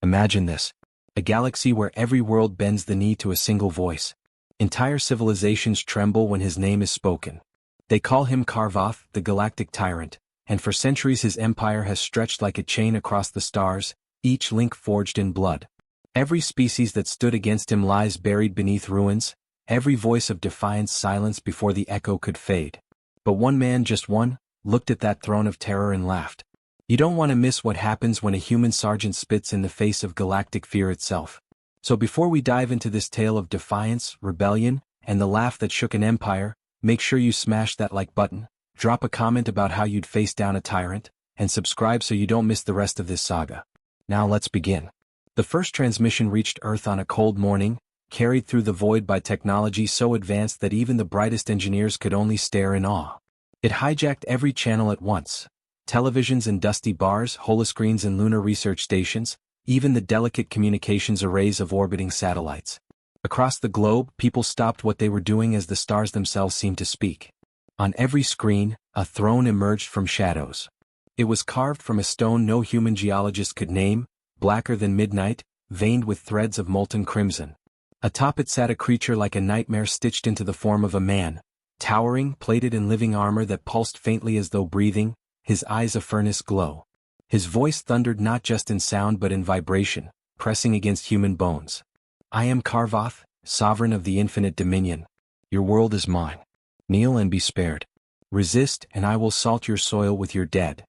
Imagine this. A galaxy where every world bends the knee to a single voice. Entire civilizations tremble when his name is spoken. They call him Karvoth, the Galactic Tyrant, and for centuries his empire has stretched like a chain across the stars, each link forged in blood. Every species that stood against him lies buried beneath ruins, every voice of defiance silenced before the echo could fade. But one man, just one, looked at that throne of terror and laughed. You don't want to miss what happens when a human sergeant spits in the face of galactic fear itself. So before we dive into this tale of defiance, rebellion, and the laugh that shook an empire, make sure you smash that like button, drop a comment about how you'd face down a tyrant, and subscribe so you don't miss the rest of this saga. Now let's begin. The first transmission reached Earth on a cold morning, carried through the void by technology so advanced that even the brightest engineers could only stare in awe. It hijacked every channel at once. Televisions in dusty bars, holoscreens in lunar research stations, even the delicate communications arrays of orbiting satellites. Across the globe, people stopped what they were doing as the stars themselves seemed to speak. On every screen, a throne emerged from shadows. It was carved from a stone no human geologist could name, blacker than midnight, veined with threads of molten crimson. Atop it sat a creature like a nightmare stitched into the form of a man, towering, plated in living armor that pulsed faintly as though breathing, his eyes a furnace glow. His voice thundered not just in sound but in vibration, pressing against human bones. I am Karvoth, sovereign of the infinite dominion. Your world is mine. Kneel and be spared. Resist and I will salt your soil with your dead.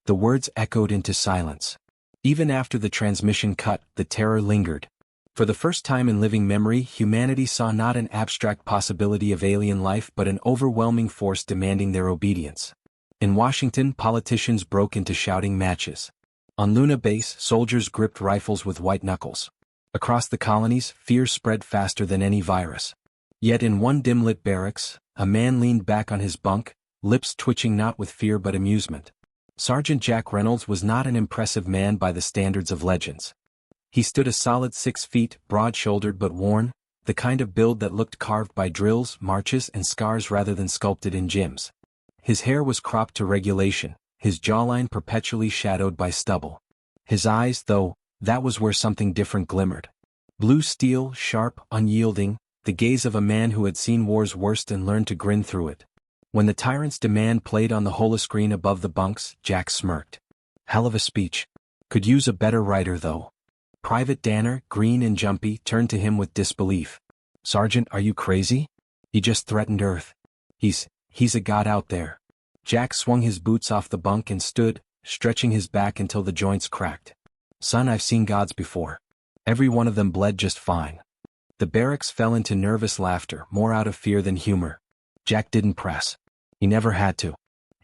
The words echoed into silence. Even after the transmission cut, the terror lingered. For the first time in living memory, humanity saw not an abstract possibility of alien life but an overwhelming force demanding their obedience. In Washington, politicians broke into shouting matches. On Luna Base, soldiers gripped rifles with white knuckles. Across the colonies, fear spread faster than any virus. Yet in one dim-lit barracks, a man leaned back on his bunk, lips twitching not with fear but amusement. Sergeant Jack Reynolds was not an impressive man by the standards of legends. He stood a solid 6 feet, broad-shouldered but worn, the kind of build that looked carved by drills, marches, and scars rather than sculpted in gyms. His hair was cropped to regulation, his jawline perpetually shadowed by stubble. His eyes, though, that was where something different glimmered. Blue steel, sharp, unyielding, the gaze of a man who had seen war's worst and learned to grin through it. When the tyrant's demand played on the holoscreen above the bunks, Jack smirked. Hell of a speech. Could use a better writer though. Private Danner, green and jumpy, turned to him with disbelief. Sergeant, are you crazy? He just threatened Earth. He's a god out there. Jack swung his boots off the bunk and stood, stretching his back until the joints cracked. Son, I've seen gods before. Every one of them bled just fine. The barracks fell into nervous laughter, more out of fear than humor. Jack didn't press. He never had to.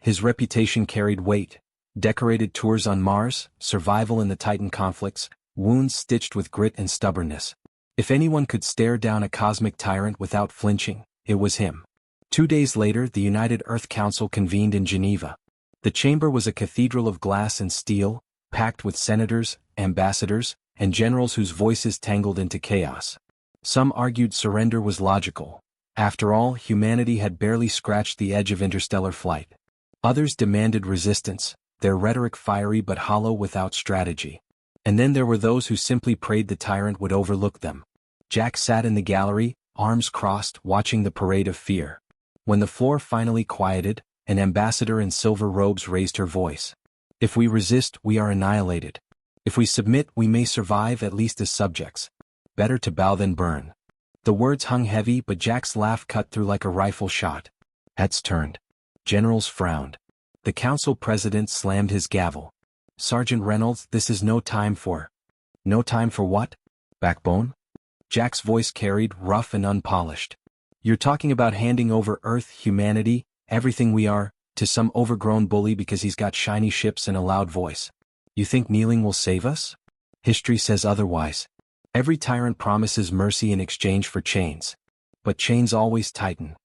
His reputation carried weight. Decorated tours on Mars, survival in the Titan conflicts, wounds stitched with grit and stubbornness. If anyone could stare down a cosmic tyrant without flinching, it was him. 2 days later, the United Earth Council convened in Geneva. The chamber was a cathedral of glass and steel, packed with senators, ambassadors, and generals whose voices tangled into chaos. Some argued surrender was logical. After all, humanity had barely scratched the edge of interstellar flight. Others demanded resistance, their rhetoric fiery but hollow without strategy. And then there were those who simply prayed the tyrant would overlook them. Jack sat in the gallery, arms crossed, watching the parade of fear. When the floor finally quieted, an ambassador in silver robes raised her voice. If we resist, we are annihilated. If we submit, we may survive at least as subjects. Better to bow than burn. The words hung heavy, but Jack's laugh cut through like a rifle shot. Heads turned. Generals frowned. The council president slammed his gavel. Sergeant Reynolds, this is no time for... No time for what? Backbone? Jack's voice carried, rough and unpolished. You're talking about handing over Earth, humanity, everything we are, to some overgrown bully because he's got shiny ships and a loud voice. You think kneeling will save us? History says otherwise. Every tyrant promises mercy in exchange for chains. But chains always tighten.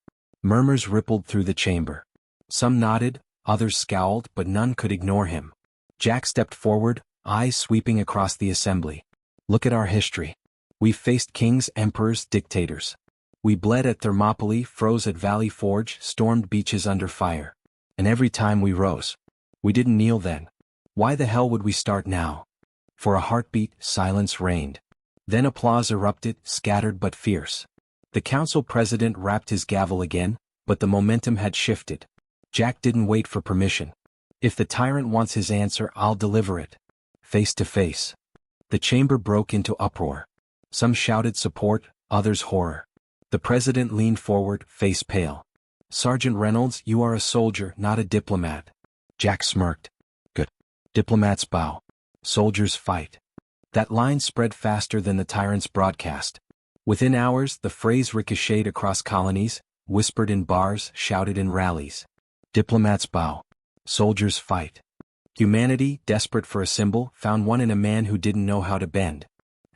Murmurs rippled through the chamber. Some nodded, others scowled, but none could ignore him. Jack stepped forward, eyes sweeping across the assembly. Look at our history. We've faced kings, emperors, dictators. We bled at Thermopylae, froze at Valley Forge, stormed beaches under fire. And every time we rose. We didn't kneel then. Why the hell would we start now? For a heartbeat, silence reigned. Then applause erupted, scattered but fierce. The council president rapped his gavel again, but the momentum had shifted. Jack didn't wait for permission. If the tyrant wants his answer, I'll deliver it. Face to face. The chamber broke into uproar. Some shouted support, others horror. The president leaned forward, face pale. Sergeant Reynolds, you are a soldier, not a diplomat. Jack smirked. Good. Diplomats bow. Soldiers fight. That line spread faster than the tyrant's broadcast. Within hours, the phrase ricocheted across colonies, whispered in bars, shouted in rallies. Diplomats bow. Soldiers fight. Humanity, desperate for a symbol, found one in a man who didn't know how to bend.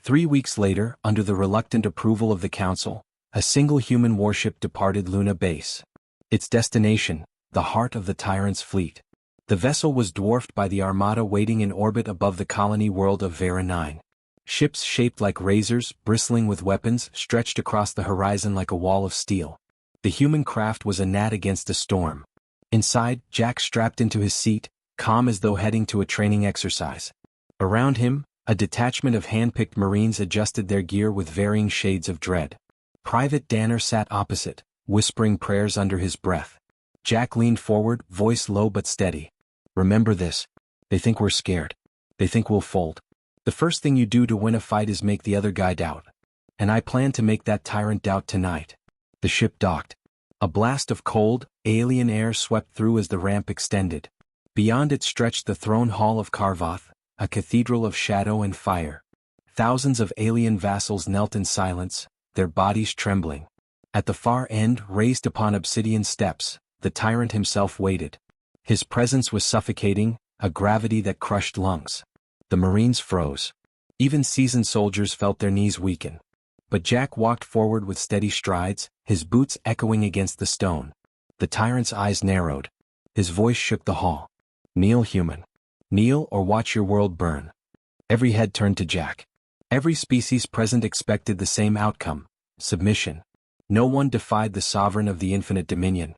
3 weeks later, under the reluctant approval of the council, a single human warship departed Luna Base. Its destination, the heart of the tyrant's fleet. The vessel was dwarfed by the armada waiting in orbit above the colony world of Vera 9. Ships shaped like razors, bristling with weapons, stretched across the horizon like a wall of steel. The human craft was a gnat against a storm. Inside, Jack strapped into his seat, calm as though heading to a training exercise. Around him, a detachment of hand-picked Marines adjusted their gear with varying shades of dread. Private Danner sat opposite, whispering prayers under his breath. Jack leaned forward, voice low but steady. Remember this. They think we're scared. They think we'll fold. The first thing you do to win a fight is make the other guy doubt. And I plan to make that tyrant doubt tonight. The ship docked. A blast of cold, alien air swept through as the ramp extended. Beyond it stretched the throne hall of Karvoth, a cathedral of shadow and fire. Thousands of alien vassals knelt in silence, their bodies trembling. At the far end, raised upon obsidian steps, the tyrant himself waited. His presence was suffocating, a gravity that crushed lungs. The Marines froze. Even seasoned soldiers felt their knees weaken. But Jack walked forward with steady strides, his boots echoing against the stone. The tyrant's eyes narrowed. His voice shook the hall. Kneel, human. Kneel or watch your world burn. Every head turned to Jack. Every species present expected the same outcome: submission. No one defied the sovereign of the infinite dominion.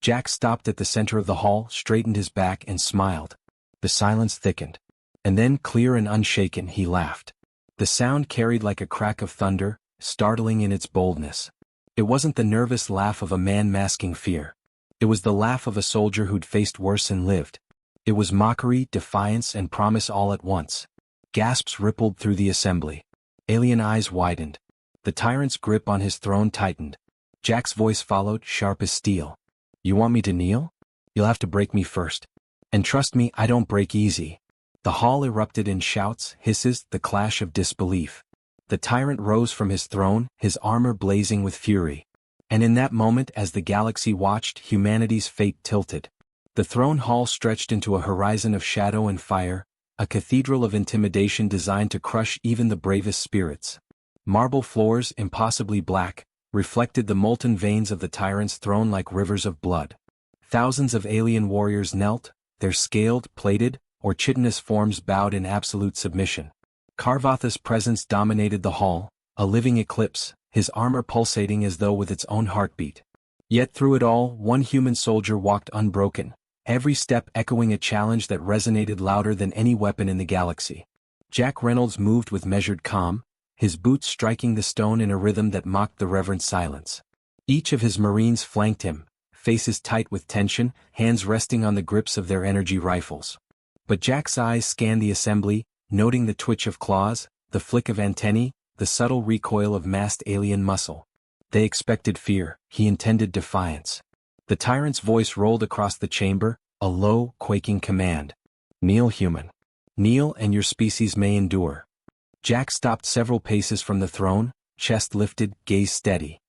Jack stopped at the center of the hall, straightened his back, and smiled. The silence thickened. And then, clear and unshaken, he laughed. The sound carried like a crack of thunder, startling in its boldness. It wasn't the nervous laugh of a man masking fear. It was the laugh of a soldier who'd faced worse and lived. It was mockery, defiance, and promise all at once. Gasps rippled through the assembly. Alien eyes widened. The tyrant's grip on his throne tightened. Jack's voice followed, sharp as steel. You want me to kneel? You'll have to break me first. And trust me, I don't break easy. The hall erupted in shouts, hisses, the clash of disbelief. The tyrant rose from his throne, his armor blazing with fury. And in that moment, as the galaxy watched, humanity's fate tilted. The throne hall stretched into a horizon of shadow and fire, a cathedral of intimidation designed to crush even the bravest spirits. Marble floors, impossibly black, reflected the molten veins of the tyrant's throne like rivers of blood. Thousands of alien warriors knelt, their scaled, plated, or chitinous forms bowed in absolute submission. Karvoth's presence dominated the hall, a living eclipse, his armor pulsating as though with its own heartbeat. Yet through it all, one human soldier walked unbroken, every step echoing a challenge that resonated louder than any weapon in the galaxy. Jack Reynolds moved with measured calm, his boots striking the stone in a rhythm that mocked the reverent silence. Each of his Marines flanked him, faces tight with tension, hands resting on the grips of their energy rifles. But Jack's eyes scanned the assembly, noting the twitch of claws, the flick of antennae, the subtle recoil of massed alien muscle. They expected fear, he intended defiance. The tyrant's voice rolled across the chamber, a low, quaking command. Kneel, human. Kneel and your species may endure. Jack stopped several paces from the throne, chest lifted, gaze steady.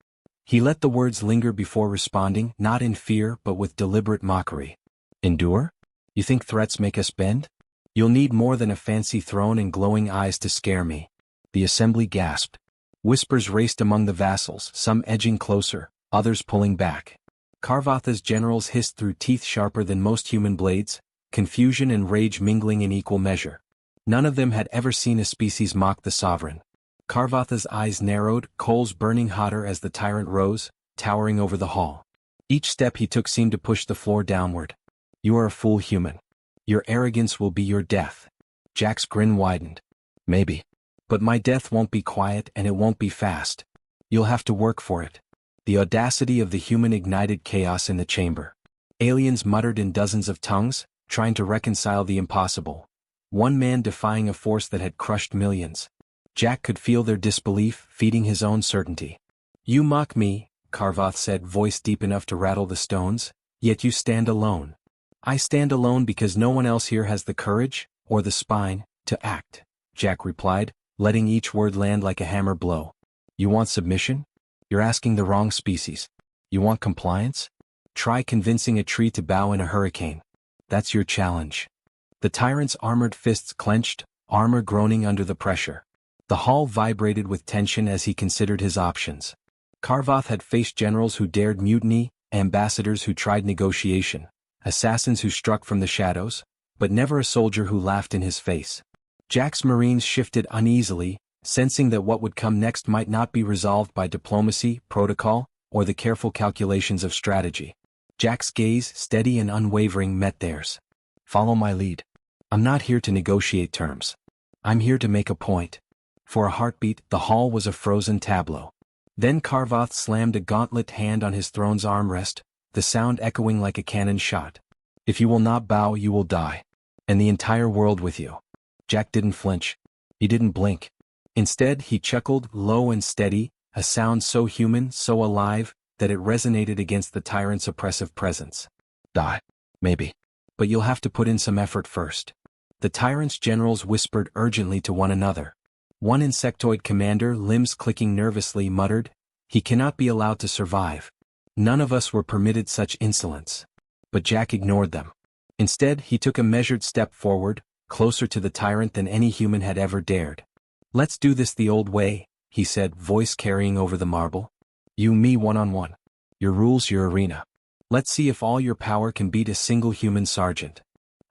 He let the words linger before responding, not in fear but with deliberate mockery. Endure? You think threats make us bend? You'll need more than a fancy throne and glowing eyes to scare me. The assembly gasped. Whispers raced among the vassals, some edging closer, others pulling back. Karvoth's generals hissed through teeth sharper than most human blades, confusion and rage mingling in equal measure. None of them had ever seen a species mock the sovereign. Karvoth's eyes narrowed, coals burning hotter as the tyrant rose, towering over the hall. Each step he took seemed to push the floor downward. You are a fool, human. Your arrogance will be your death. Jack's grin widened. Maybe. But my death won't be quiet and it won't be fast. You'll have to work for it. The audacity of the human ignited chaos in the chamber. Aliens muttered in dozens of tongues, trying to reconcile the impossible. One man defying a force that had crushed millions. Jack could feel their disbelief, feeding his own certainty. You mock me, Karvoth said, voice deep enough to rattle the stones, yet you stand alone. I stand alone because no one else here has the courage, or the spine, to act, Jack replied, letting each word land like a hammer blow. You want submission? You're asking the wrong species. You want compliance? Try convincing a tree to bow in a hurricane. That's your challenge. The tyrant's armored fists clenched, armor groaning under the pressure. The hall vibrated with tension as he considered his options. Karvoth had faced generals who dared mutiny, ambassadors who tried negotiation, assassins who struck from the shadows, but never a soldier who laughed in his face. Jack's Marines shifted uneasily, sensing that what would come next might not be resolved by diplomacy, protocol, or the careful calculations of strategy. Jack's gaze, steady and unwavering, met theirs. Follow my lead. I'm not here to negotiate terms. I'm here to make a point. For a heartbeat, the hall was a frozen tableau. Then Karvoth slammed a gauntlet hand on his throne's armrest, the sound echoing like a cannon shot. If you will not bow, you will die. And the entire world with you. Jack didn't flinch. He didn't blink. Instead, he chuckled, low and steady, a sound so human, so alive, that it resonated against the tyrant's oppressive presence. Die. Maybe. But you'll have to put in some effort first. The tyrant's generals whispered urgently to one another. One insectoid commander, limbs clicking nervously, muttered, "He cannot be allowed to survive. None of us were permitted such insolence." But Jack ignored them. Instead, he took a measured step forward, closer to the tyrant than any human had ever dared. "Let's do this the old way," he said, voice carrying over the marble. "You, me, one-on-one. Your rules, your arena. Let's see if all your power can beat a single human sergeant."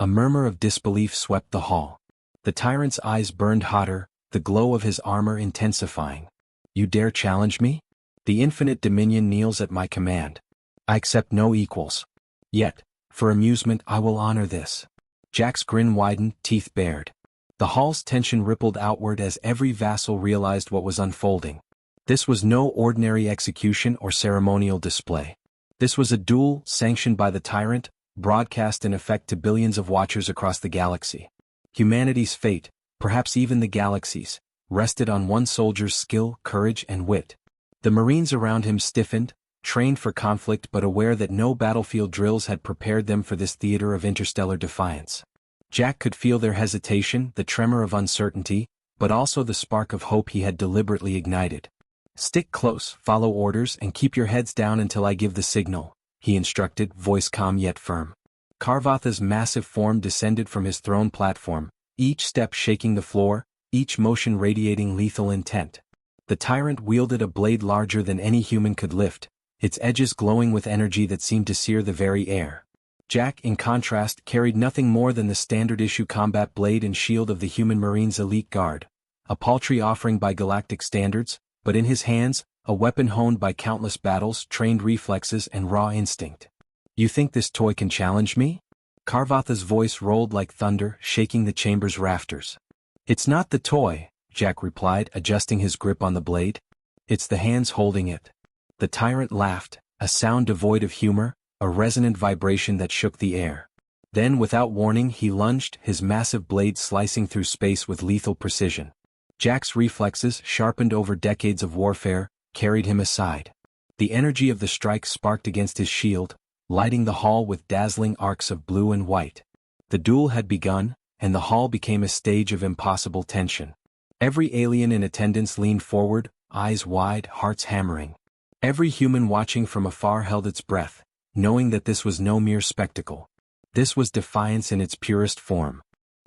A murmur of disbelief swept the hall. The tyrant's eyes burned hotter, the glow of his armor intensifying. "You dare challenge me? The infinite dominion kneels at my command. I accept no equals. Yet, for amusement, I will honor this." Jack's grin widened, teeth bared. The hall's tension rippled outward as every vassal realized what was unfolding. This was no ordinary execution or ceremonial display. This was a duel sanctioned by the tyrant, broadcast in effect to billions of watchers across the galaxy. Humanity's fate, perhaps even the galaxy's, rested on one soldier's skill, courage, and wit. The Marines around him stiffened, trained for conflict but aware that no battlefield drills had prepared them for this theater of interstellar defiance. Jack could feel their hesitation, the tremor of uncertainty, but also the spark of hope he had deliberately ignited. "Stick close, follow orders, and keep your heads down until I give the signal," he instructed, voice calm yet firm. Karvoth's massive form descended from his throne platform, each step shaking the floor, each motion radiating lethal intent. The tyrant wielded a blade larger than any human could lift, its edges glowing with energy that seemed to sear the very air. Jack, in contrast, carried nothing more than the standard-issue combat blade and shield of the human Marines' elite guard, a paltry offering by galactic standards, but in his hands, a weapon honed by countless battles, trained reflexes, and raw instinct. "You think this toy can challenge me?" Karvoth's voice rolled like thunder, shaking the chamber's rafters. "It's not the toy," Jack replied, adjusting his grip on the blade. "It's the hands holding it." The tyrant laughed, a sound devoid of humor, a resonant vibration that shook the air. Then, without warning, he lunged, his massive blade slicing through space with lethal precision. Jack's reflexes, sharpened over decades of warfare, carried him aside. The energy of the strike sparked against his shield, lighting the hall with dazzling arcs of blue and white. The duel had begun, and the hall became a stage of impossible tension. Every alien in attendance leaned forward, eyes wide, hearts hammering. Every human watching from afar held its breath, knowing that this was no mere spectacle. This was defiance in its purest form.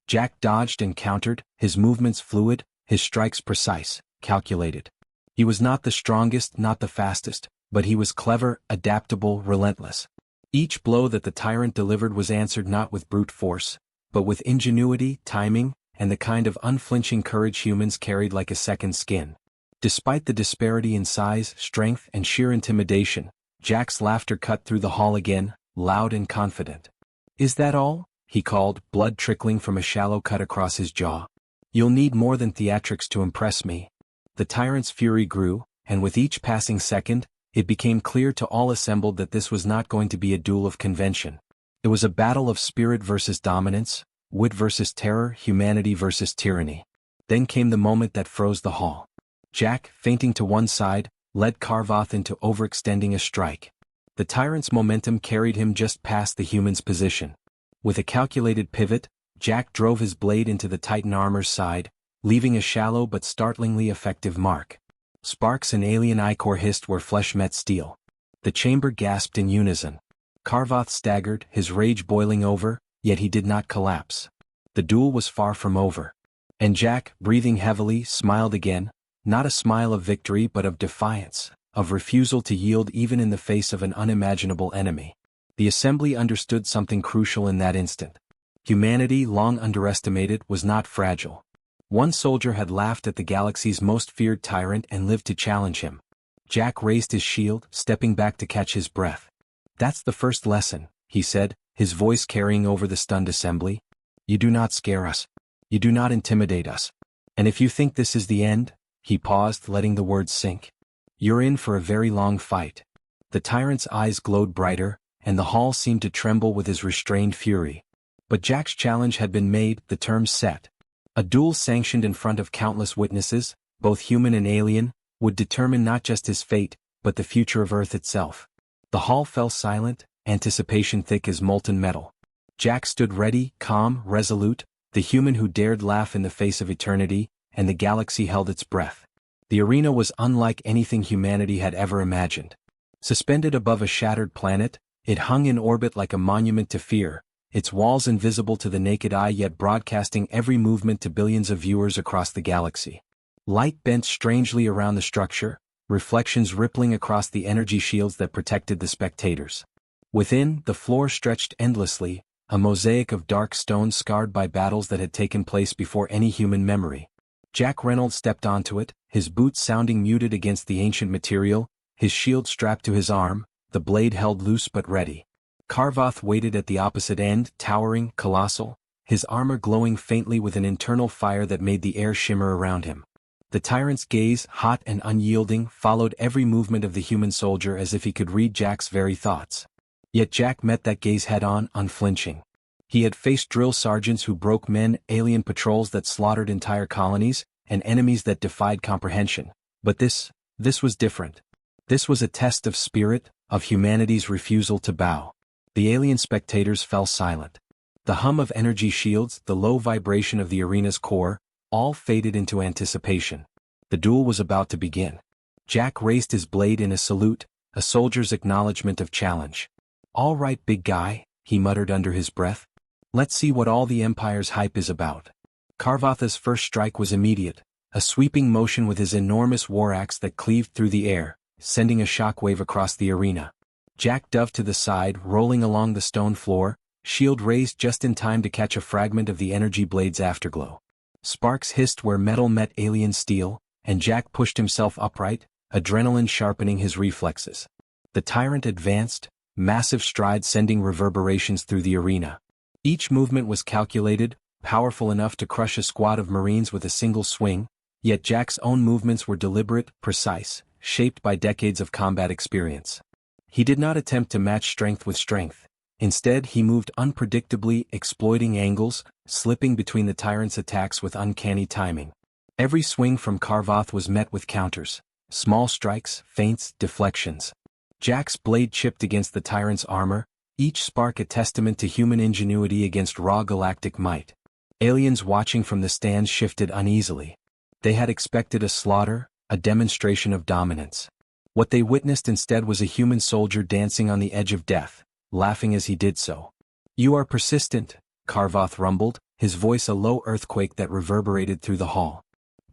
Jack dodged and countered, his movements fluid, his strikes precise, calculated. He was not the strongest, not the fastest, but he was clever, adaptable, relentless. Each blow that the tyrant delivered was answered not with brute force, but with ingenuity, timing, and the kind of unflinching courage humans carried like a second skin. Despite the disparity in size, strength, and sheer intimidation, Jack's laughter cut through the hall again, loud and confident. "Is that all?" he called, blood trickling from a shallow cut across his jaw. You'll need more than theatrics to impress me. The tyrant's fury grew, and with each passing second, it became clear to all assembled that this was not going to be a duel of convention. It was a battle of spirit versus dominance, wit versus terror, humanity versus tyranny. Then came the moment that froze the hall. Jack, feinting to one side, led Karvoth into overextending a strike. The tyrant's momentum carried him just past the human's position. With a calculated pivot, Jack drove his blade into the Titan armor's side, leaving a shallow but startlingly effective mark. Sparks and alien ichor hissed where flesh met steel. The chamber gasped in unison. Karvoth staggered, his rage boiling over, yet he did not collapse. The duel was far from over. And Jack, breathing heavily, smiled again, not a smile of victory but of defiance, of refusal to yield even in the face of an unimaginable enemy. The assembly understood something crucial in that instant. Humanity, long underestimated, was not fragile. One soldier had laughed at the galaxy's most feared tyrant and lived to challenge him. Jack raised his shield, stepping back to catch his breath. "That's the first lesson," he said, his voice carrying over the stunned assembly. "You do not scare us. You do not intimidate us. And if you think this is the end," he paused, letting the words sink, "you're in for a very long fight." The tyrant's eyes glowed brighter, and the hall seemed to tremble with his restrained fury. But Jack's challenge had been made, the terms set. A duel sanctioned in front of countless witnesses, both human and alien, would determine not just his fate, but the future of Earth itself. The hall fell silent, anticipation thick as molten metal. Jack stood ready, calm, resolute, the human who dared laugh in the face of eternity, and the galaxy held its breath. The arena was unlike anything humanity had ever imagined. Suspended above a shattered planet, it hung in orbit like a monument to fear, its walls invisible to the naked eye yet broadcasting every movement to billions of viewers across the galaxy. Light bent strangely around the structure, reflections rippling across the energy shields that protected the spectators. Within, the floor stretched endlessly, a mosaic of dark stone scarred by battles that had taken place before any human memory. Jack Reynolds stepped onto it, his boots sounding muted against the ancient material, his shield strapped to his arm, the blade held loose but ready. Karvoth waited at the opposite end, towering, colossal, his armor glowing faintly with an internal fire that made the air shimmer around him. The tyrant's gaze, hot and unyielding, followed every movement of the human soldier as if he could read Jack's very thoughts. Yet Jack met that gaze head-on, unflinching. He had faced drill sergeants who broke men, alien patrols that slaughtered entire colonies, and enemies that defied comprehension. But this was different. This was a test of spirit, of humanity's refusal to bow. The alien spectators fell silent. The hum of energy shields, the low vibration of the arena's core, all faded into anticipation. The duel was about to begin. Jack raised his blade in a salute, a soldier's acknowledgement of challenge. "All right, big guy," he muttered under his breath. "Let's see what all the Empire's hype is about." Karvoth's first strike was immediate, a sweeping motion with his enormous war axe that cleaved through the air, sending a shockwave across the arena. Jack dove to the side, rolling along the stone floor, shield raised just in time to catch a fragment of the energy blade's afterglow. Sparks hissed where metal met alien steel, and Jack pushed himself upright, adrenaline sharpening his reflexes. The tyrant advanced, massive strides sending reverberations through the arena. Each movement was calculated, powerful enough to crush a squad of Marines with a single swing, yet Jack's own movements were deliberate, precise, shaped by decades of combat experience. He did not attempt to match strength with strength. Instead, he moved unpredictably, exploiting angles, slipping between the tyrant's attacks with uncanny timing. Every swing from Karvoth was met with counters, small strikes, feints, deflections. Jack's blade chipped against the tyrant's armor, each spark a testament to human ingenuity against raw galactic might. Aliens watching from the stands shifted uneasily. They had expected a slaughter, a demonstration of dominance. What they witnessed instead was a human soldier dancing on the edge of death, laughing as he did so. "You are persistent," Karvoth rumbled, his voice a low earthquake that reverberated through the hall.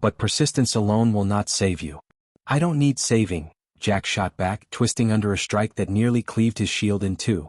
"But persistence alone will not save you." "I don't need saving," Jack shot back, twisting under a strike that nearly cleaved his shield in two.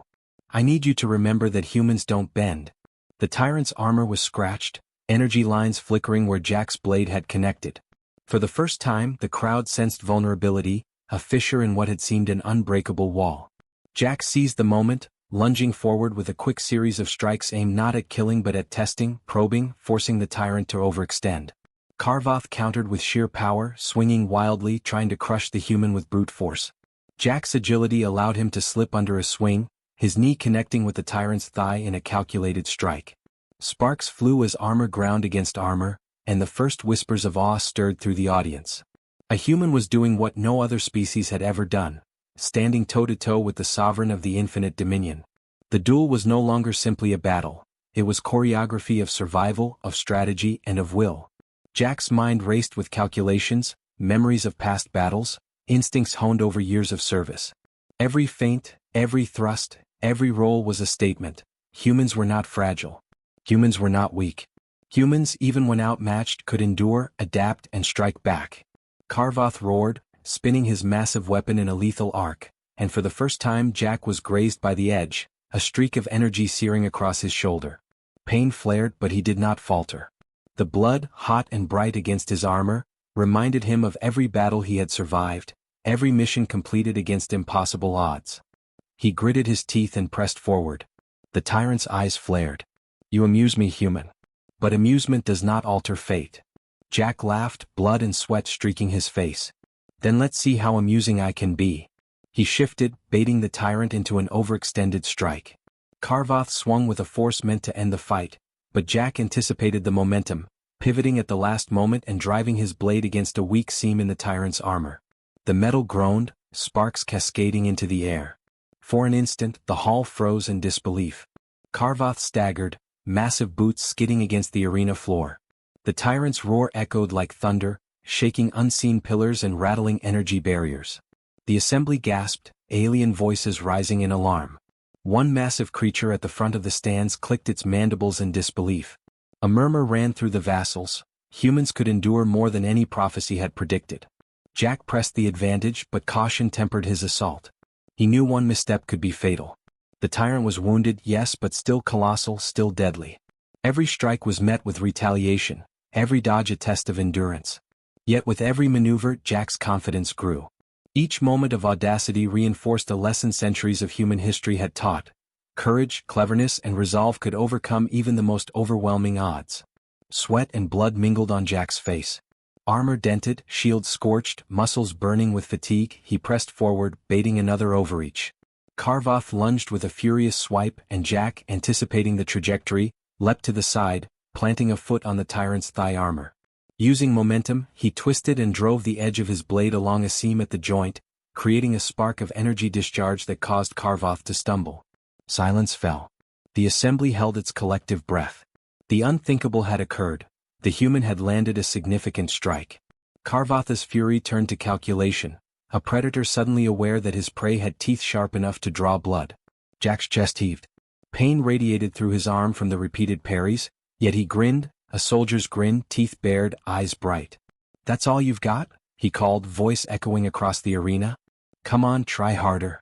"I need you to remember that humans don't bend." The tyrant's armor was scratched, energy lines flickering where Jack's blade had connected. For the first time, the crowd sensed vulnerability, a fissure in what had seemed an unbreakable wall. Jack seized the moment, lunging forward with a quick series of strikes aimed not at killing but at testing, probing, forcing the tyrant to overextend. Karvoth countered with sheer power, swinging wildly, trying to crush the human with brute force. Jack's agility allowed him to slip under a swing, his knee connecting with the tyrant's thigh in a calculated strike. Sparks flew as armor ground against armor, and the first whispers of awe stirred through the audience. A human was doing what no other species had ever done, standing toe-to-toe with the sovereign of the infinite dominion. The duel was no longer simply a battle, it was choreography of survival, of strategy, and of will. Jack's mind raced with calculations, memories of past battles, instincts honed over years of service. Every feint, every thrust, every roll was a statement. Humans were not fragile. Humans were not weak. Humans, even when outmatched, could endure, adapt, and strike back. Karvoth roared, spinning his massive weapon in a lethal arc, and for the first time Jack was grazed by the edge, a streak of energy searing across his shoulder. Pain flared, but he did not falter. The blood, hot and bright against his armor, reminded him of every battle he had survived, every mission completed against impossible odds. He gritted his teeth and pressed forward. The tyrant's eyes flared. "You amuse me, human. But amusement does not alter fate." Jack laughed, blood and sweat streaking his face. "Then let's see how amusing I can be." He shifted, baiting the tyrant into an overextended strike. Karvoth swung with a force meant to end the fight, but Jack anticipated the momentum, pivoting at the last moment and driving his blade against a weak seam in the tyrant's armor. The metal groaned, sparks cascading into the air. For an instant, the hall froze in disbelief. Karvoth staggered, massive boots skidding against the arena floor. The tyrant's roar echoed like thunder, shaking unseen pillars and rattling energy barriers. The assembly gasped, alien voices rising in alarm. One massive creature at the front of the stands clicked its mandibles in disbelief. A murmur ran through the vassals. Humans could endure more than any prophecy had predicted. Jack pressed the advantage, but caution tempered his assault. He knew one misstep could be fatal. The tyrant was wounded, yes, but still colossal, still deadly. Every strike was met with retaliation, every dodge a test of endurance. Yet with every maneuver, Jack's confidence grew. Each moment of audacity reinforced a lesson centuries of human history had taught. Courage, cleverness, and resolve could overcome even the most overwhelming odds. Sweat and blood mingled on Jack's face. Armor dented, shield scorched, muscles burning with fatigue, he pressed forward, baiting another overreach. Karvoth lunged with a furious swipe, and Jack, anticipating the trajectory, leapt to the side, planting a foot on the tyrant's thigh armor. Using momentum, he twisted and drove the edge of his blade along a seam at the joint, creating a spark of energy discharge that caused Karvoth to stumble. Silence fell. The assembly held its collective breath. The unthinkable had occurred. The human had landed a significant strike. Karvoth's fury turned to calculation, a predator suddenly aware that his prey had teeth sharp enough to draw blood. Jack's chest heaved. Pain radiated through his arm from the repeated parries, yet he grinned, a soldier's grin, teeth bared, eyes bright. "That's all you've got?" he called, voice echoing across the arena. "Come on, try harder."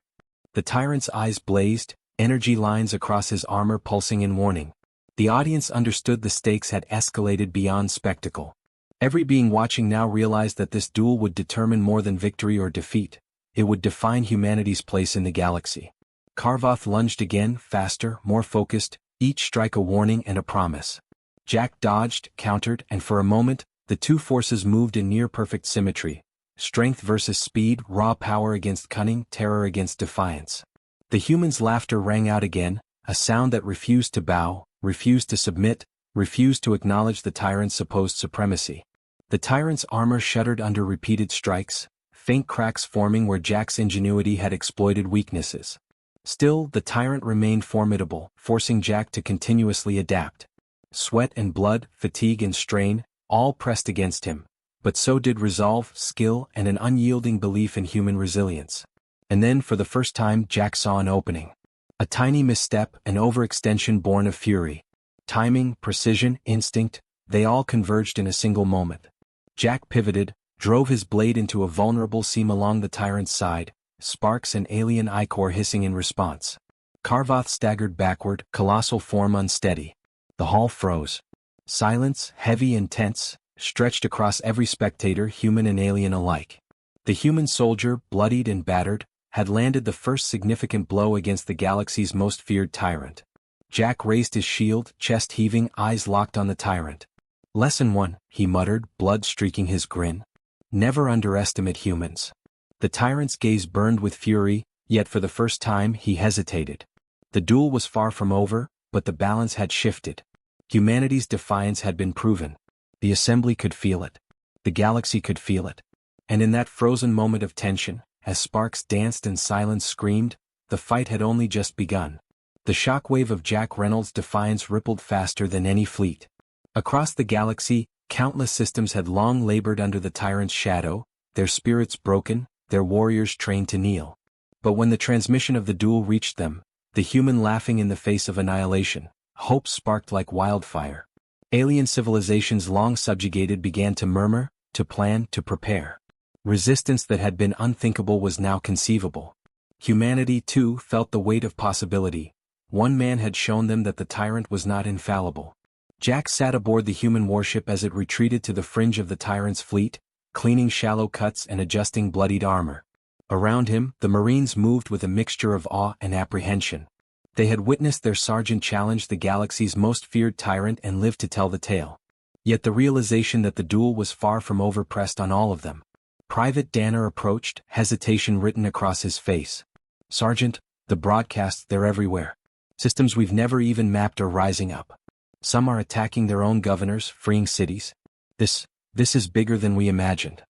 The tyrant's eyes blazed, energy lines across his armor pulsing in warning. The audience understood the stakes had escalated beyond spectacle. Every being watching now realized that this duel would determine more than victory or defeat. It would define humanity's place in the galaxy. Karvoth lunged again, faster, more focused, each strike a warning and a promise. Jack dodged, countered, and for a moment, the two forces moved in near-perfect symmetry. Strength versus speed, raw power against cunning, terror against defiance. The human's laughter rang out again, a sound that refused to bow, refused to submit, refused to acknowledge the tyrant's supposed supremacy. The tyrant's armor shuddered under repeated strikes, faint cracks forming where Jack's ingenuity had exploited weaknesses. Still, the tyrant remained formidable, forcing Jack to continuously adapt. Sweat and blood, fatigue and strain, all pressed against him, but so did resolve, skill, and an unyielding belief in human resilience. And then for the first time Jack saw an opening. A tiny misstep, an overextension born of fury. Timing, precision, instinct, they all converged in a single moment. Jack pivoted, drove his blade into a vulnerable seam along the tyrant's side, sparks and alien ichor hissing in response. Karvoth staggered backward, colossal form unsteady. The hall froze. Silence, heavy and tense, stretched across every spectator, human and alien alike. The human soldier, bloodied and battered, had landed the first significant blow against the galaxy's most feared tyrant. Jack raised his shield, chest heaving, eyes locked on the tyrant. "Lesson 1, he muttered, blood streaking his grin. "Never underestimate humans." The tyrant's gaze burned with fury, yet for the first time he hesitated. The duel was far from over, but the balance had shifted. Humanity's defiance had been proven. The assembly could feel it. The galaxy could feel it. And in that frozen moment of tension, as sparks danced and silence screamed, the fight had only just begun. The shockwave of Jack Reynolds' defiance rippled faster than any fleet. Across the galaxy, countless systems had long labored under the tyrant's shadow, their spirits broken, their warriors trained to kneel. But when the transmission of the duel reached them, the human laughing in the face of annihilation, hope sparked like wildfire. Alien civilizations long subjugated began to murmur, to plan, to prepare. Resistance that had been unthinkable was now conceivable. Humanity, too, felt the weight of possibility. One man had shown them that the tyrant was not infallible. Jack sat aboard the human warship as it retreated to the fringe of the tyrant's fleet, cleaning shallow cuts and adjusting bloodied armor. Around him, the Marines moved with a mixture of awe and apprehension. They had witnessed their sergeant challenge the galaxy's most feared tyrant and lived to tell the tale. Yet the realization that the duel was far from over pressed on all of them. Private Danner approached, hesitation written across his face. "Sergeant, the broadcasts, they're everywhere. Systems we've never even mapped are rising up. Some are attacking their own governors, freeing cities. This is bigger than we imagined."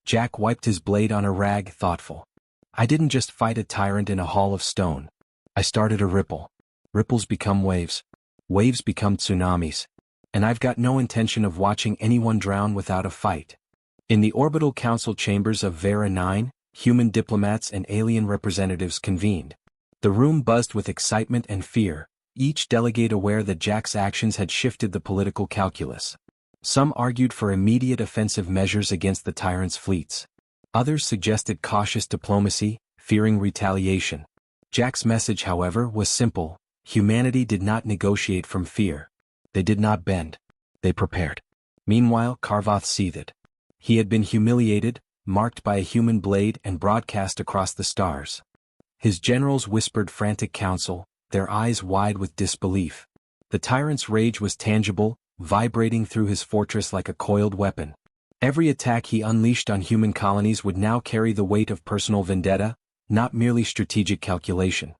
Jack wiped his blade on a rag, thoughtful. "I didn't just fight a tyrant in a hall of stone. I started a ripple. Ripples become waves. Waves become tsunamis. And I've got no intention of watching anyone drown without a fight." In the orbital council chambers of Vera 9, human diplomats and alien representatives convened. The room buzzed with excitement and fear, each delegate aware that Jack's actions had shifted the political calculus. Some argued for immediate offensive measures against the tyrant's fleets. Others suggested cautious diplomacy, fearing retaliation. Jack's message, however, was simple: humanity did not negotiate from fear. They did not bend. They prepared. Meanwhile, Karvoth seethed. He had been humiliated, marked by a human blade and broadcast across the stars. His generals whispered frantic counsel, their eyes wide with disbelief. The tyrant's rage was tangible, vibrating through his fortress like a coiled weapon. Every attack he unleashed on human colonies would now carry the weight of personal vendetta, not merely strategic calculation.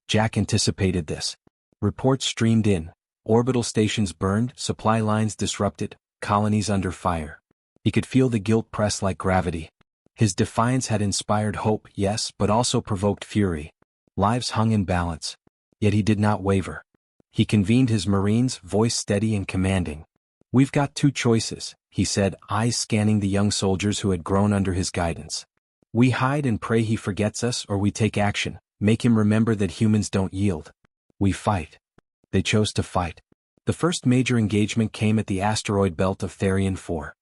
Jack anticipated this. Reports streamed in. Orbital stations burned, supply lines disrupted, colonies under fire. He could feel the guilt press like gravity. His defiance had inspired hope, yes, but also provoked fury. Lives hung in balance. Yet he did not waver. He convened his Marines, voice steady and commanding. "We've got two choices," he said, eyes scanning the young soldiers who had grown under his guidance. "We hide and pray he forgets us, or we take action, make him remember that humans don't yield. We fight." They chose to fight. The first major engagement came at the asteroid belt of Therion 4.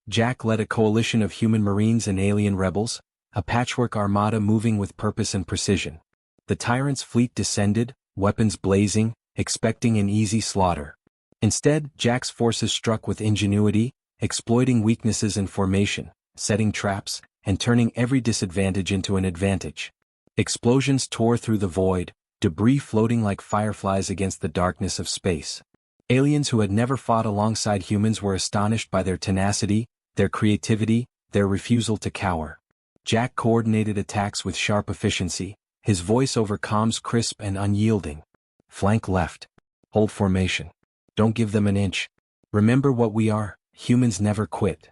Jack led a coalition of human Marines and alien rebels, a patchwork armada moving with purpose and precision. The tyrant's fleet descended, weapons blazing, expecting an easy slaughter. Instead, Jack's forces struck with ingenuity, exploiting weaknesses in formation, setting traps, and turning every disadvantage into an advantage. Explosions tore through the void, debris floating like fireflies against the darkness of space. Aliens who had never fought alongside humans were astonished by their tenacity, their creativity, their refusal to cower. Jack coordinated attacks with sharp efficiency, his voice over comms crisp and unyielding. "Flank left. Hold formation. Don't give them an inch. Remember what we are, humans never quit."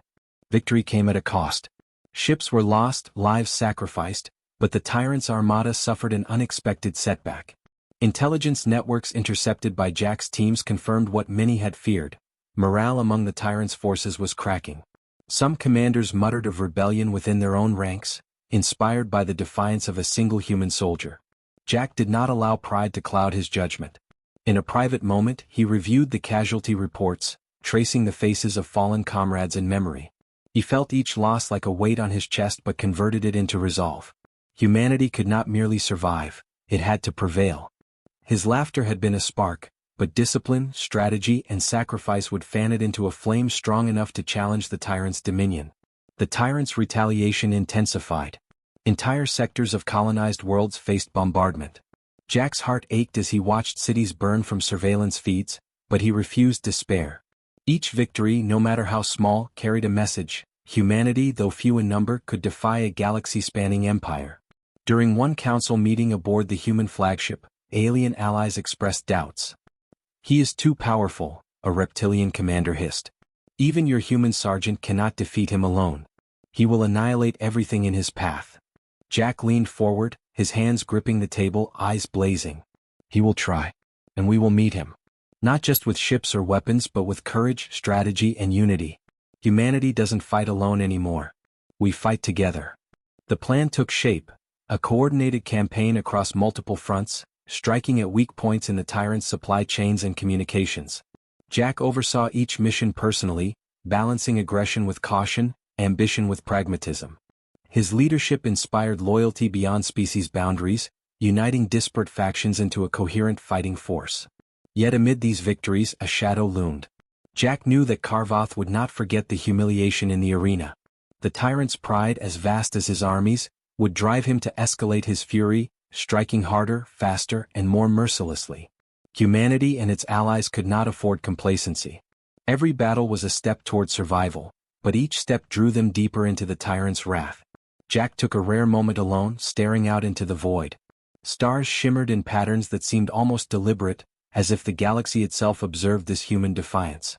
Victory came at a cost. Ships were lost, lives sacrificed, but the tyrant's armada suffered an unexpected setback. Intelligence networks intercepted by Jack's teams confirmed what many had feared. Morale among the tyrant's forces was cracking. Some commanders muttered of rebellion within their own ranks, inspired by the defiance of a single human soldier. Jack did not allow pride to cloud his judgment. In a private moment, he reviewed the casualty reports, tracing the faces of fallen comrades in memory. He felt each loss like a weight on his chest but converted it into resolve. Humanity could not merely survive, it had to prevail. His laughter had been a spark, but discipline, strategy, and sacrifice would fan it into a flame strong enough to challenge the tyrant's dominion. The tyrant's retaliation intensified. Entire sectors of colonized worlds faced bombardment. Jack's heart ached as he watched cities burn from surveillance feeds, but he refused despair. Each victory, no matter how small, carried a message. Humanity, though few in number, could defy a galaxy-spanning empire. During one council meeting aboard the human flagship, alien allies expressed doubts. "He is too powerful," a reptilian commander hissed. "Even your human sergeant cannot defeat him alone. He will annihilate everything in his path." Jack leaned forward, his hands gripping the table, eyes blazing. "He will try. And we will meet him. Not just with ships or weapons but with courage, strategy, and unity. Humanity doesn't fight alone anymore. We fight together." The plan took shape, a coordinated campaign across multiple fronts, striking at weak points in the Tyrant's supply chains and communications. Jack oversaw each mission personally, balancing aggression with caution, ambition with pragmatism. His leadership inspired loyalty beyond species boundaries, uniting disparate factions into a coherent fighting force. Yet amid these victories, a shadow loomed. Jack knew that Karvoth would not forget the humiliation in the arena. The Tyrant's pride, as vast as his armies, would drive him to escalate his fury, striking harder, faster, and more mercilessly. Humanity and its allies could not afford complacency. Every battle was a step toward survival, but each step drew them deeper into the Tyrant's wrath. Jack took a rare moment alone, staring out into the void. Stars shimmered in patterns that seemed almost deliberate, as if the galaxy itself observed this human defiance.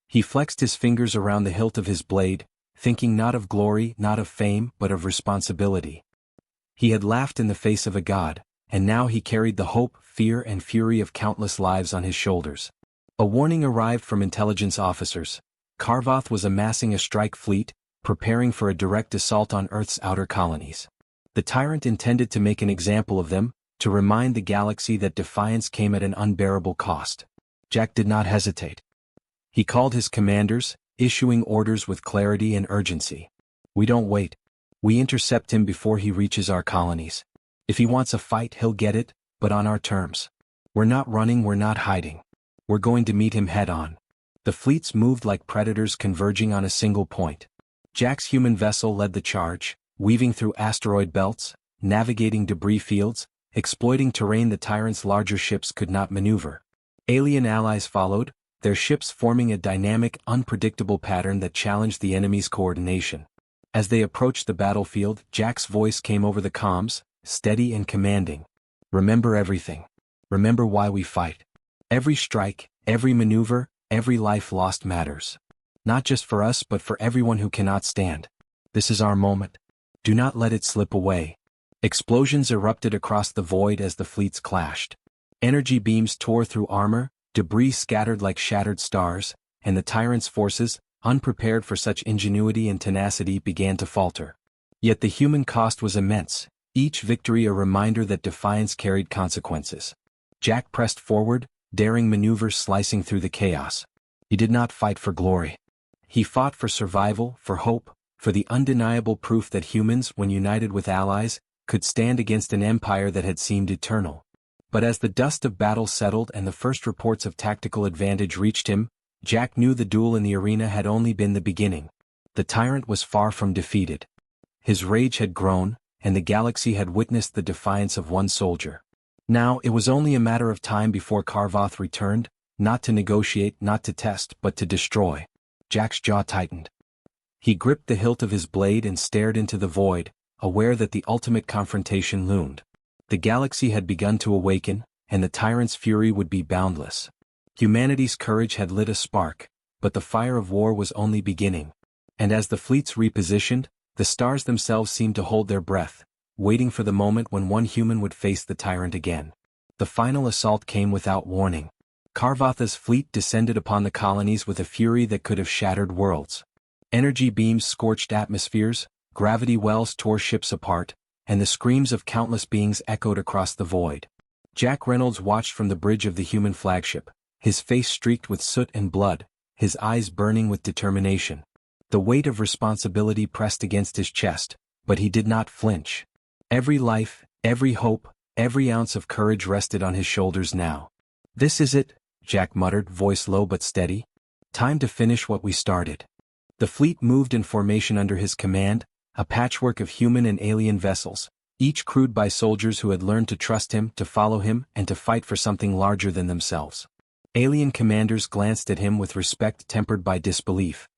He flexed his fingers around the hilt of his blade, thinking not of glory, not of fame, but of responsibility. He had laughed in the face of a god, and now he carried the hope, fear, and fury of countless lives on his shoulders. A warning arrived from intelligence officers. Karvoth was amassing a strike fleet, preparing for a direct assault on Earth's outer colonies. The Tyrant intended to make an example of them, to remind the galaxy that defiance came at an unbearable cost. Jack did not hesitate. He called his commanders, issuing orders with clarity and urgency. "We don't wait. We intercept him before he reaches our colonies. If he wants a fight, he'll get it, but on our terms. We're not running, we're not hiding. We're going to meet him head-on." The fleets moved like predators converging on a single point. Jack's human vessel led the charge, weaving through asteroid belts, navigating debris fields, exploiting terrain the Tyrant's larger ships could not maneuver. Alien allies followed, their ships forming a dynamic, unpredictable pattern that challenged the enemy's coordination. As they approached the battlefield, Jack's voice came over the comms, steady and commanding. "Remember everything. Remember why we fight. Every strike, every maneuver, every life lost matters. Not just for us but for everyone who cannot stand. This is our moment. Do not let it slip away." Explosions erupted across the void as the fleets clashed. Energy beams tore through armor, debris scattered like shattered stars, and the Tyrant's forces, unprepared for such ingenuity and tenacity, began to falter. Yet the human cost was immense, each victory a reminder that defiance carried consequences. Jack pressed forward, daring maneuvers slicing through the chaos. He did not fight for glory. He fought for survival, for hope, for the undeniable proof that humans, when united with allies, could stand against an empire that had seemed eternal. But as the dust of battle settled and the first reports of tactical advantage reached him, Jack knew the duel in the arena had only been the beginning. The Tyrant was far from defeated. His rage had grown, and the galaxy had witnessed the defiance of one soldier. Now it was only a matter of time before Karvoth returned, not to negotiate, not to test, but to destroy. Jack's jaw tightened. He gripped the hilt of his blade and stared into the void, aware that the ultimate confrontation loomed. The galaxy had begun to awaken, and the Tyrant's fury would be boundless. Humanity's courage had lit a spark, but the fire of war was only beginning. And as the fleets repositioned, the stars themselves seemed to hold their breath, waiting for the moment when one human would face the Tyrant again. The final assault came without warning. Karvoth's fleet descended upon the colonies with a fury that could have shattered worlds. Energy beams scorched atmospheres, gravity wells tore ships apart, and the screams of countless beings echoed across the void. Jack Reynolds watched from the bridge of the human flagship, his face streaked with soot and blood, his eyes burning with determination. The weight of responsibility pressed against his chest, but he did not flinch. Every life, every hope, every ounce of courage rested on his shoulders now. "This is it," Jack muttered, voice low but steady. "Time to finish what we started." The fleet moved in formation under his command, a patchwork of human and alien vessels, each crewed by soldiers who had learned to trust him, to follow him, and to fight for something larger than themselves. Alien commanders glanced at him with respect tempered by disbelief.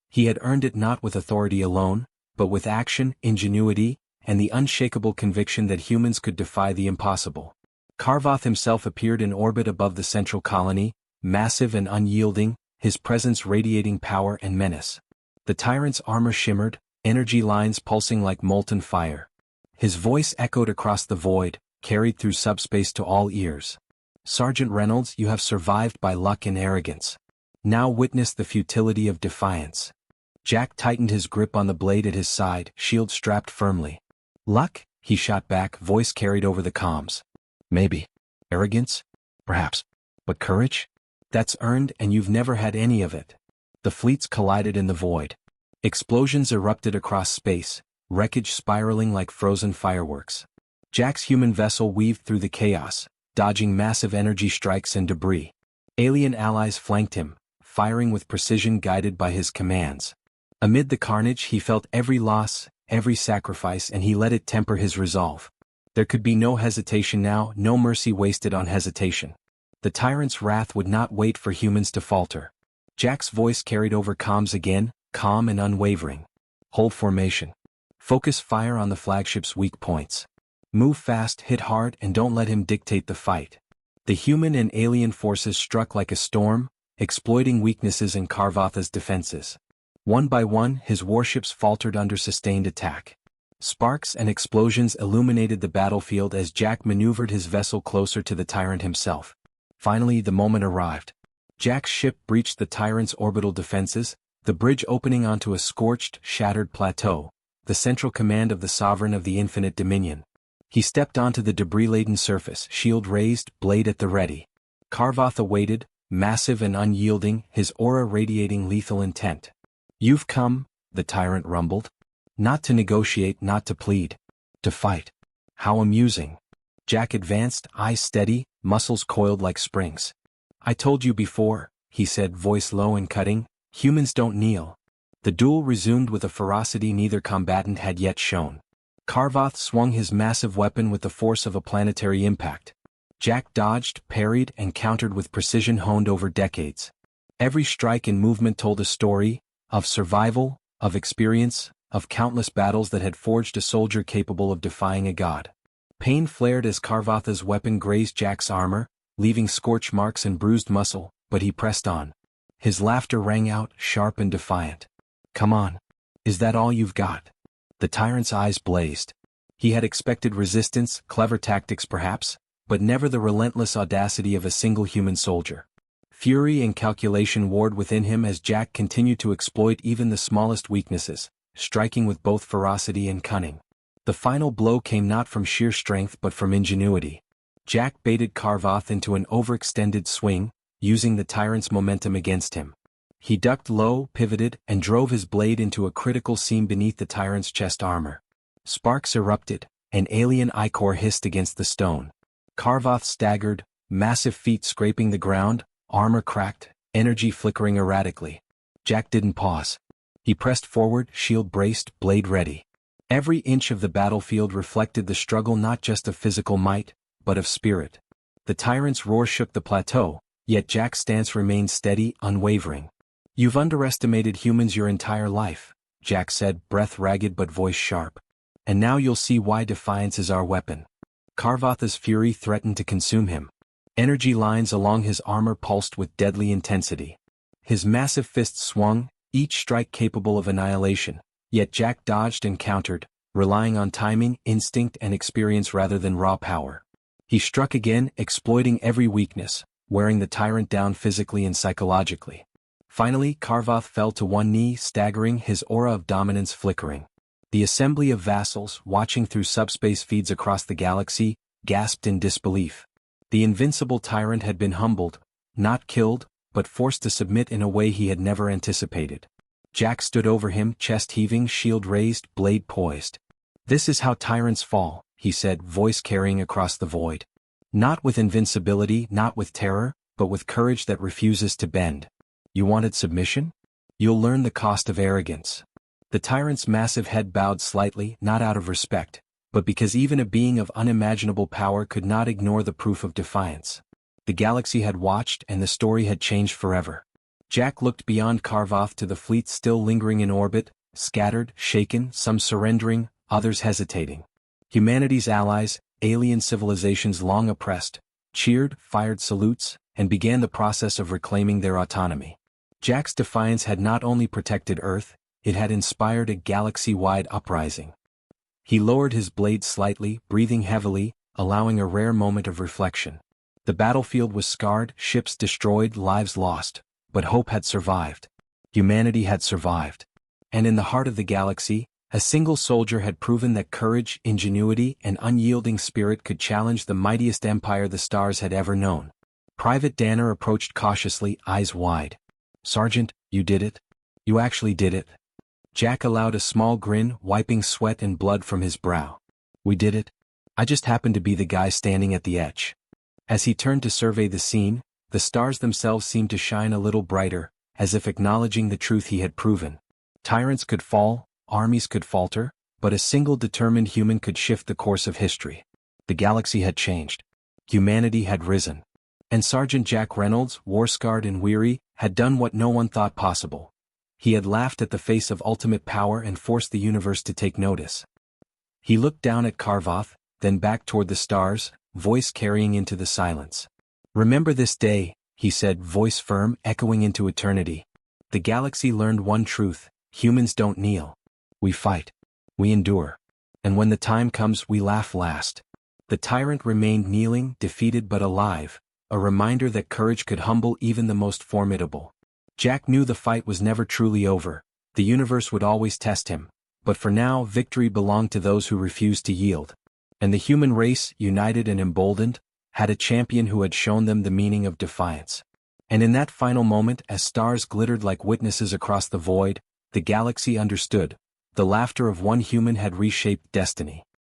He had earned it not with authority alone, but with action, ingenuity, and the unshakable conviction that humans could defy the impossible. Karvoth himself appeared in orbit above the central colony, massive and unyielding, his presence radiating power and menace. The Tyrant's armor shimmered, energy lines pulsing like molten fire. His voice echoed across the void, carried through subspace to all ears. "Sergeant Reynolds, you have survived by luck and arrogance. Now witness the futility of defiance." Jack tightened his grip on the blade at his side, shield strapped firmly. "Luck?" he shot back, voice carried over the comms. "Maybe. Arrogance? Perhaps. But courage? That's earned, and you've never had any of it." The fleets collided in the void. Explosions erupted across space, wreckage spiraling like frozen fireworks. Jack's human vessel weaved through the chaos, dodging massive energy strikes and debris. Alien allies flanked him, firing with precision guided by his commands. Amid the carnage he felt every loss, every sacrifice, and he let it temper his resolve. There could be no hesitation now, no mercy wasted on hesitation. The Tyrant's wrath would not wait for humans to falter. Jack's voice carried over comms again, calm and unwavering. "Hold formation. Focus fire on the flagship's weak points. Move fast, hit hard, and don't let him dictate the fight." The human and alien forces struck like a storm, exploiting weaknesses in Karvoth's defenses. One by one, his warships faltered under sustained attack. Sparks and explosions illuminated the battlefield as Jack maneuvered his vessel closer to the Tyrant himself. Finally, the moment arrived. Jack's ship breached the Tyrant's orbital defenses, the bridge opening onto a scorched, shattered plateau, the central command of the Sovereign of the Infinite Dominion. He stepped onto the debris-laden surface, shield raised, blade at the ready. Karvoth awaited, massive and unyielding, his aura radiating lethal intent. "You've come," the Tyrant rumbled. "Not to negotiate, not to plead. To fight." "How amusing." Jack advanced, eyes steady, muscles coiled like springs. "I told you before," he said, voice low and cutting, "humans don't kneel." The duel resumed with a ferocity neither combatant had yet shown. Karvoth swung his massive weapon with the force of a planetary impact. Jack dodged, parried, and countered with precision honed over decades. Every strike and movement told a story, of survival, of experience, of countless battles that had forged a soldier capable of defying a god. Pain flared as Karvoth's weapon grazed Jack's armor, leaving scorch marks and bruised muscle, but he pressed on. His laughter rang out, sharp and defiant. "Come on. Is that all you've got?" The Tyrant's eyes blazed. He had expected resistance, clever tactics perhaps, but never the relentless audacity of a single human soldier. Fury and calculation warred within him as Jack continued to exploit even the smallest weaknesses, striking with both ferocity and cunning. The final blow came not from sheer strength but from ingenuity. Jack baited Karvoth into an overextended swing, using the Tyrant's momentum against him. He ducked low, pivoted, and drove his blade into a critical seam beneath the Tyrant's chest armor. Sparks erupted, an alien ichor hissed against the stone. Karvoth staggered, massive feet scraping the ground, armor cracked, energy flickering erratically. Jack didn't pause. He pressed forward, shield braced, blade ready. Every inch of the battlefield reflected the struggle not just of physical might, but of spirit. The Tyrant's roar shook the plateau, yet Jack's stance remained steady, unwavering. "You've underestimated humans your entire life," Jack said, breath ragged but voice sharp. "And now you'll see why defiance is our weapon." Karvoth's fury threatened to consume him. Energy lines along his armor pulsed with deadly intensity. His massive fists swung, each strike capable of annihilation, yet Jack dodged and countered, relying on timing, instinct, and experience rather than raw power. He struck again, exploiting every weakness, wearing the Tyrant down physically and psychologically. Finally, Karvoth fell to one knee, staggering, his aura of dominance flickering. The assembly of vassals, watching through subspace feeds across the galaxy, gasped in disbelief. The invincible Tyrant had been humbled, not killed, but forced to submit in a way he had never anticipated. Jack stood over him, chest heaving, shield raised, blade poised. "This is how tyrants fall," he said, voice carrying across the void. "Not with invincibility, not with terror, but with courage that refuses to bend. You wanted submission? You'll learn the cost of arrogance." The tyrant's massive head bowed slightly, not out of respect, but because even a being of unimaginable power could not ignore the proof of defiance. The galaxy had watched and the story had changed forever. Jack looked beyond Karvoth to the fleet still lingering in orbit, scattered, shaken, some surrendering, others hesitating. Humanity's allies, alien civilizations long oppressed, cheered, fired salutes, and began the process of reclaiming their autonomy. Jack's defiance had not only protected Earth, it had inspired a galaxy-wide uprising. He lowered his blade slightly, breathing heavily, allowing a rare moment of reflection. The battlefield was scarred, ships destroyed, lives lost, but hope had survived. Humanity had survived. And in the heart of the galaxy, a single soldier had proven that courage, ingenuity, and unyielding spirit could challenge the mightiest empire the stars had ever known. Private Danner approached cautiously, eyes wide. "Sergeant, you did it? You actually did it?" Jack allowed a small grin, wiping sweat and blood from his brow. "We did it. I just happened to be the guy standing at the edge." As he turned to survey the scene, the stars themselves seemed to shine a little brighter, as if acknowledging the truth he had proven. Tyrants could fall, armies could falter, but a single determined human could shift the course of history. The galaxy had changed. Humanity had risen. And Sergeant Jack Reynolds, war-scarred and weary, had done what no one thought possible. He had laughed at the face of ultimate power and forced the universe to take notice. He looked down at Karvoth, then back toward the stars, voice carrying into the silence. "Remember this day," he said, voice firm, echoing into eternity. "The galaxy learned one truth: humans don't kneel. We fight. We endure. And when the time comes, we laugh last." The tyrant remained kneeling, defeated but alive, a reminder that courage could humble even the most formidable. Jack knew the fight was never truly over. The universe would always test him, but for now victory belonged to those who refused to yield. And the human race, united and emboldened, had a champion who had shown them the meaning of defiance. And in that final moment, as stars glittered like witnesses across the void, the galaxy understood. The laughter of one human had reshaped destiny.